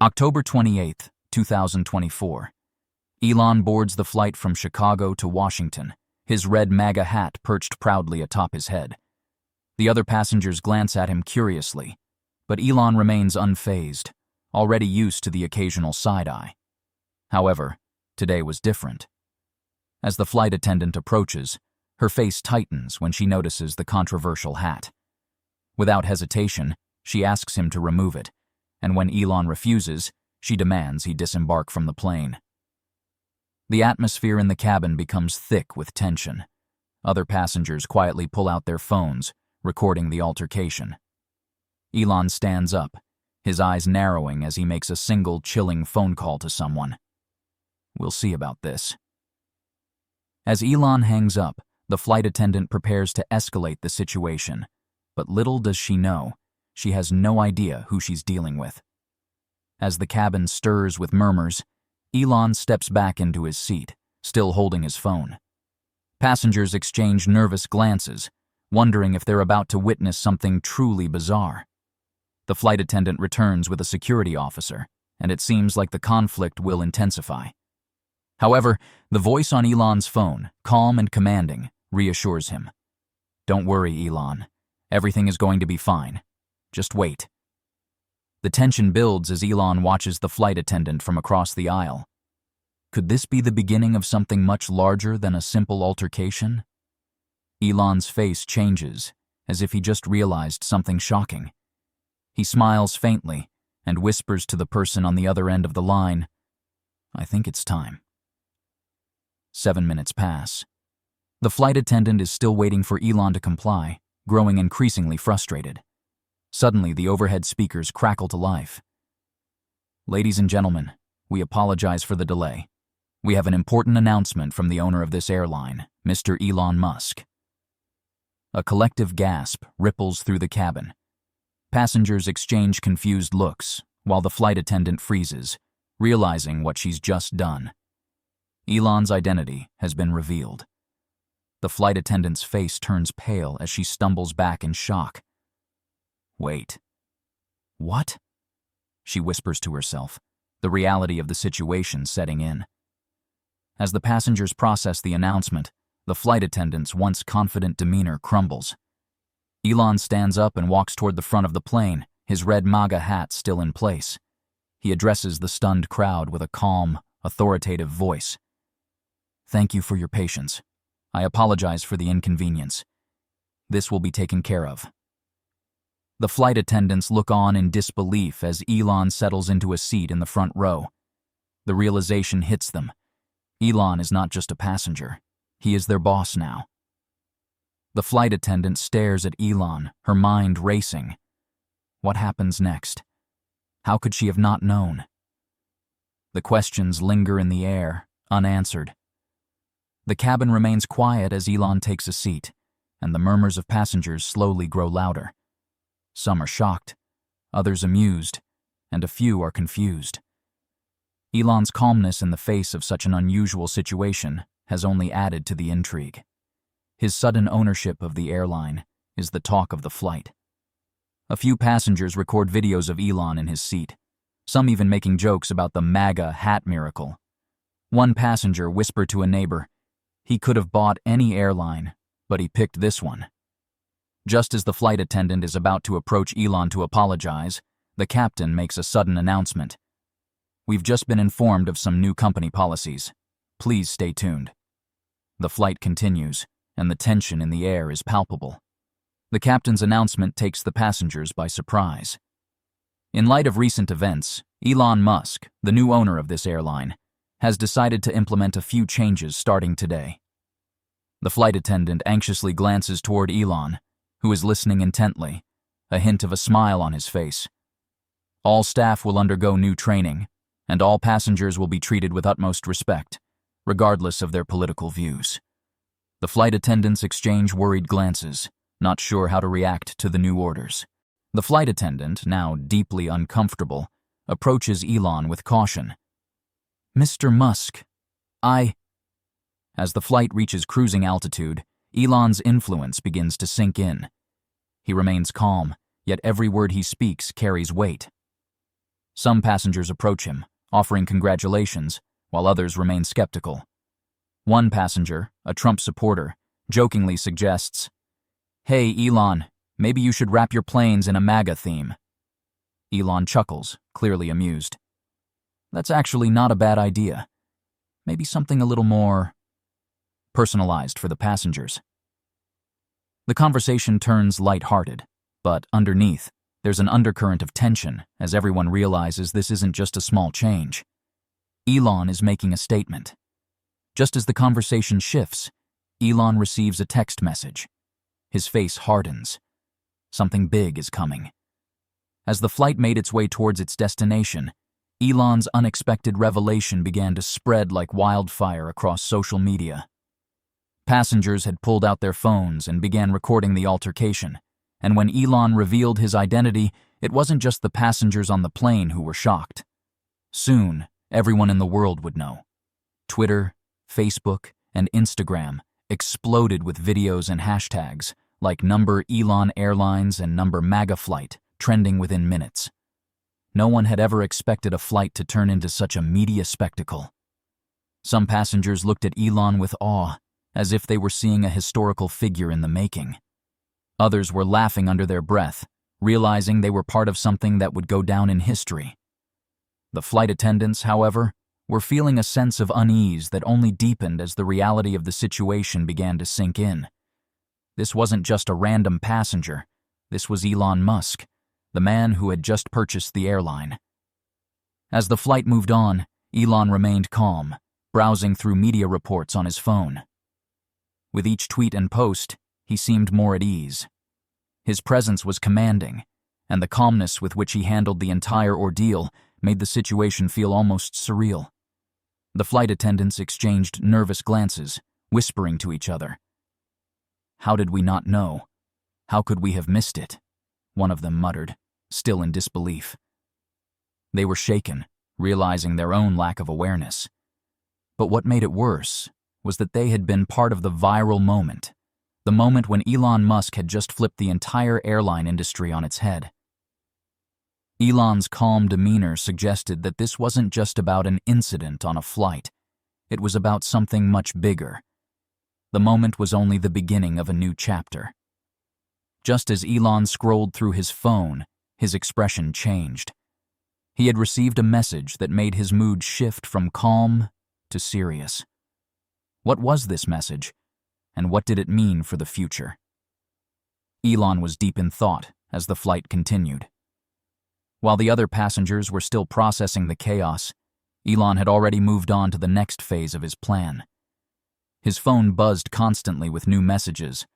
October 28, 2024. Elon boards the flight from Chicago to Washington, his red MAGA hat perched proudly atop his head. The other passengers glance at him curiously, but Elon remains unfazed, already used to the occasional side-eye. However, today was different. As the flight attendant approaches, her face tightens when she notices the controversial hat. Without hesitation, she asks him to remove it, and when Elon refuses, she demands he disembark from the plane. The atmosphere in the cabin becomes thick with tension. Other passengers quietly pull out their phones, recording the altercation. Elon stands up, his eyes narrowing as he makes a single chilling phone call to someone. We'll see about this. As Elon hangs up, the flight attendant prepares to escalate the situation, but little does she know, she has no idea who she's dealing with. As the cabin stirs with murmurs, Elon steps back into his seat, still holding his phone. Passengers exchange nervous glances, wondering if they're about to witness something truly bizarre. The flight attendant returns with a security officer, and it seems like the conflict will intensify. However, the voice on Elon's phone, calm and commanding, reassures him. Don't worry, Elon. Everything is going to be fine. Just wait. The tension builds as Elon watches the flight attendant from across the aisle. Could this be the beginning of something much larger than a simple altercation? Elon's face changes, as if he just realized something shocking. He smiles faintly and whispers to the person on the other end of the line, I think it's time. 7 minutes pass. The flight attendant is still waiting for Elon to comply, growing increasingly frustrated. Suddenly, the overhead speakers crackle to life. Ladies and gentlemen, we apologize for the delay. We have an important announcement from the owner of this airline, Mr. Elon Musk. A collective gasp ripples through the cabin. Passengers exchange confused looks, while the flight attendant freezes, realizing what she's just done. Elon's identity has been revealed. The flight attendant's face turns pale as she stumbles back in shock. Wait. What? She whispers to herself, the reality of the situation setting in. As the passengers process the announcement, the flight attendant's once confident demeanor crumbles. Elon stands up and walks toward the front of the plane, his red MAGA hat still in place. He addresses the stunned crowd with a calm, authoritative voice. Thank you for your patience. I apologize for the inconvenience. This will be taken care of. The flight attendants look on in disbelief as Elon settles into a seat in the front row. The realization hits them. Elon is not just a passenger. He is their boss now. The flight attendant stares at Elon, her mind racing. What happens next? How could she have not known? The questions linger in the air, unanswered. The cabin remains quiet as Elon takes a seat, and the murmurs of passengers slowly grow louder. Some are shocked, others amused, and a few are confused. Elon's calmness in the face of such an unusual situation has only added to the intrigue. His sudden ownership of the airline is the talk of the flight. A few passengers record videos of Elon in his seat, some even making jokes about the MAGA hat miracle. One passenger whispered to a neighbor, he could have bought any airline, but he picked this one. Just as the flight attendant is about to approach Elon to apologize, the captain makes a sudden announcement. We've just been informed of some new company policies. Please stay tuned. The flight continues, and the tension in the air is palpable. The captain's announcement takes the passengers by surprise. In light of recent events, Elon Musk, the new owner of this airline, has decided to implement a few changes starting today. The flight attendant anxiously glances toward Elon, who is listening intently, a hint of a smile on his face. All staff will undergo new training, and all passengers will be treated with utmost respect, regardless of their political views. The flight attendants exchange worried glances, not sure how to react to the new orders. The flight attendant, now deeply uncomfortable, approaches Elon with caution. Mr. Musk, As the flight reaches cruising altitude, Elon's influence begins to sink in. He remains calm, yet every word he speaks carries weight. Some passengers approach him, offering congratulations, while others remain skeptical. One passenger, a Trump supporter, jokingly suggests, "Hey, Elon, maybe you should wrap your planes in a MAGA theme." Elon chuckles, clearly amused. "That's actually not a bad idea. Maybe something a little more personalized for the passengers." The conversation turns light-hearted, but underneath, there's an undercurrent of tension as everyone realizes this isn't just a small change. Elon is making a statement. Just as the conversation shifts, Elon receives a text message. His face hardens. Something big is coming. As the flight made its way towards its destination, Elon's unexpected revelation began to spread like wildfire across social media. Passengers had pulled out their phones and began recording the altercation, and when Elon revealed his identity, it wasn't just the passengers on the plane who were shocked. Soon, everyone in the world would know. Twitter, Facebook, and Instagram exploded with videos and hashtags like #Elon Airlines and #MAGA flight trending within minutes. No one had ever expected a flight to turn into such a media spectacle. Some passengers looked at Elon with awe, as if they were seeing a historical figure in the making. Others were laughing under their breath, realizing they were part of something that would go down in history. The flight attendants, however, were feeling a sense of unease that only deepened as the reality of the situation began to sink in. This wasn't just a random passenger. This was Elon Musk, the man who had just purchased the airline. As the flight moved on, Elon remained calm, browsing through media reports on his phone. With each tweet and post, he seemed more at ease. His presence was commanding, and the calmness with which he handled the entire ordeal made the situation feel almost surreal. The flight attendants exchanged nervous glances, whispering to each other. "How did we not know? How could we have missed it?" one of them muttered, still in disbelief. They were shaken, realizing their own lack of awareness. But what made it worse was that they had been part of the viral moment, the moment when Elon Musk had just flipped the entire airline industry on its head. Elon's calm demeanor suggested that this wasn't just about an incident on a flight. It was about something much bigger. The moment was only the beginning of a new chapter. Just as Elon scrolled through his phone, his expression changed. He had received a message that made his mood shift from calm to serious. What was this message, and what did it mean for the future? Elon was deep in thought as the flight continued. While the other passengers were still processing the chaos, Elon had already moved on to the next phase of his plan. His phone buzzed constantly with new messages,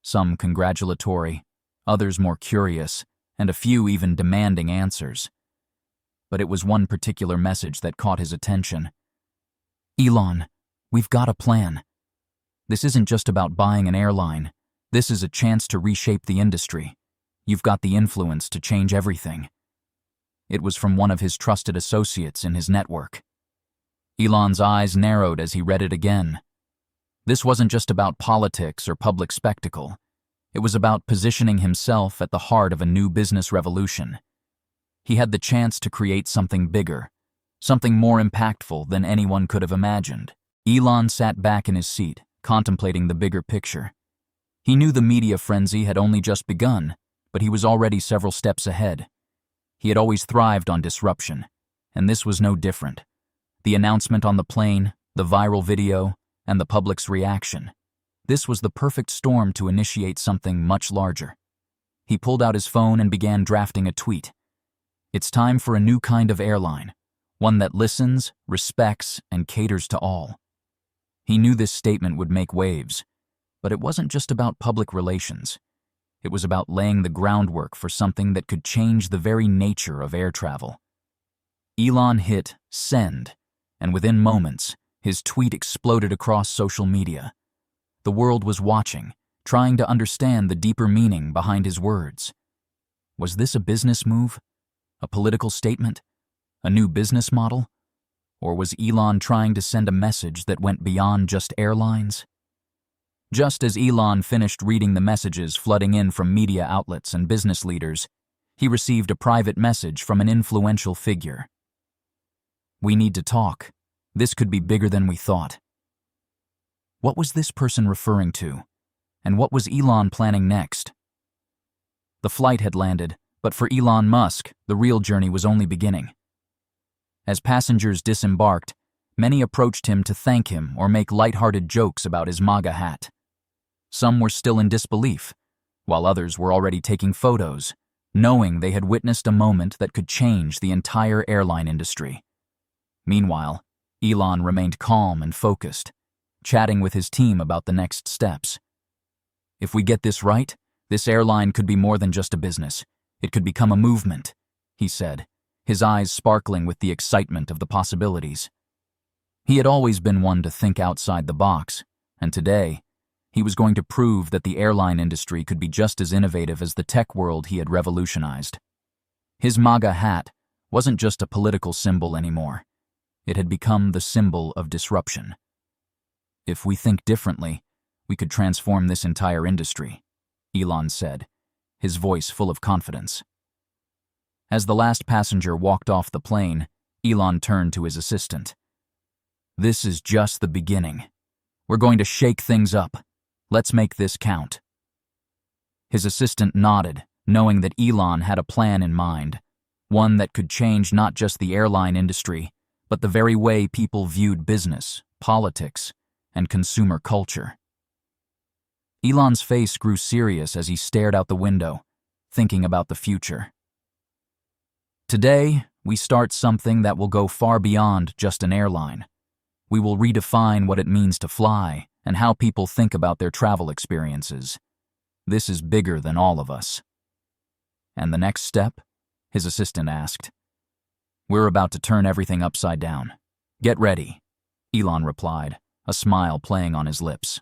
some congratulatory, others more curious, and a few even demanding answers. But it was one particular message that caught his attention. "Elon, we've got a plan. This isn't just about buying an airline. This is a chance to reshape the industry. You've got the influence to change everything." It was from one of his trusted associates in his network. Elon's eyes narrowed as he read it again. This wasn't just about politics or public spectacle. It was about positioning himself at the heart of a new business revolution. He had the chance to create something bigger, something more impactful than anyone could have imagined. Elon sat back in his seat, contemplating the bigger picture. He knew the media frenzy had only just begun, but he was already several steps ahead. He had always thrived on disruption, and this was no different. The announcement on the plane, the viral video, and the public's reaction. This was the perfect storm to initiate something much larger. He pulled out his phone and began drafting a tweet. It's time for a new kind of airline, one that listens, respects, and caters to all. He knew this statement would make waves, but it wasn't just about public relations. It was about laying the groundwork for something that could change the very nature of air travel. Elon hit send, and within moments, his tweet exploded across social media. The world was watching, trying to understand the deeper meaning behind his words. Was this a business move? A political statement? A new business model? Or was Elon trying to send a message that went beyond just airlines? Just as Elon finished reading the messages flooding in from media outlets and business leaders, he received a private message from an influential figure. "We need to talk. This could be bigger than we thought." What was this person referring to? And what was Elon planning next? The flight had landed, but for Elon Musk, the real journey was only beginning. As passengers disembarked, many approached him to thank him or make lighthearted jokes about his MAGA hat. Some were still in disbelief, while others were already taking photos, knowing they had witnessed a moment that could change the entire airline industry. Meanwhile, Elon remained calm and focused, chatting with his team about the next steps. "If we get this right, this airline could be more than just a business. It could become a movement," he said, his eyes sparkling with the excitement of the possibilities. He had always been one to think outside the box, and today, he was going to prove that the airline industry could be just as innovative as the tech world he had revolutionized. His MAGA hat wasn't just a political symbol anymore. It had become the symbol of disruption. "If we think differently, we could transform this entire industry," Elon said, his voice full of confidence. As the last passenger walked off the plane, Elon turned to his assistant. "This is just the beginning. We're going to shake things up. Let's make this count." His assistant nodded, knowing that Elon had a plan in mind, one that could change not just the airline industry, but the very way people viewed business, politics, and consumer culture. Elon's face grew serious as he stared out the window, thinking about the future. "Today, we start something that will go far beyond just an airline. We will redefine what it means to fly and how people think about their travel experiences. This is bigger than all of us." "And the next step?" his assistant asked. "We're about to turn everything upside down. Get ready," Elon replied, a smile playing on his lips.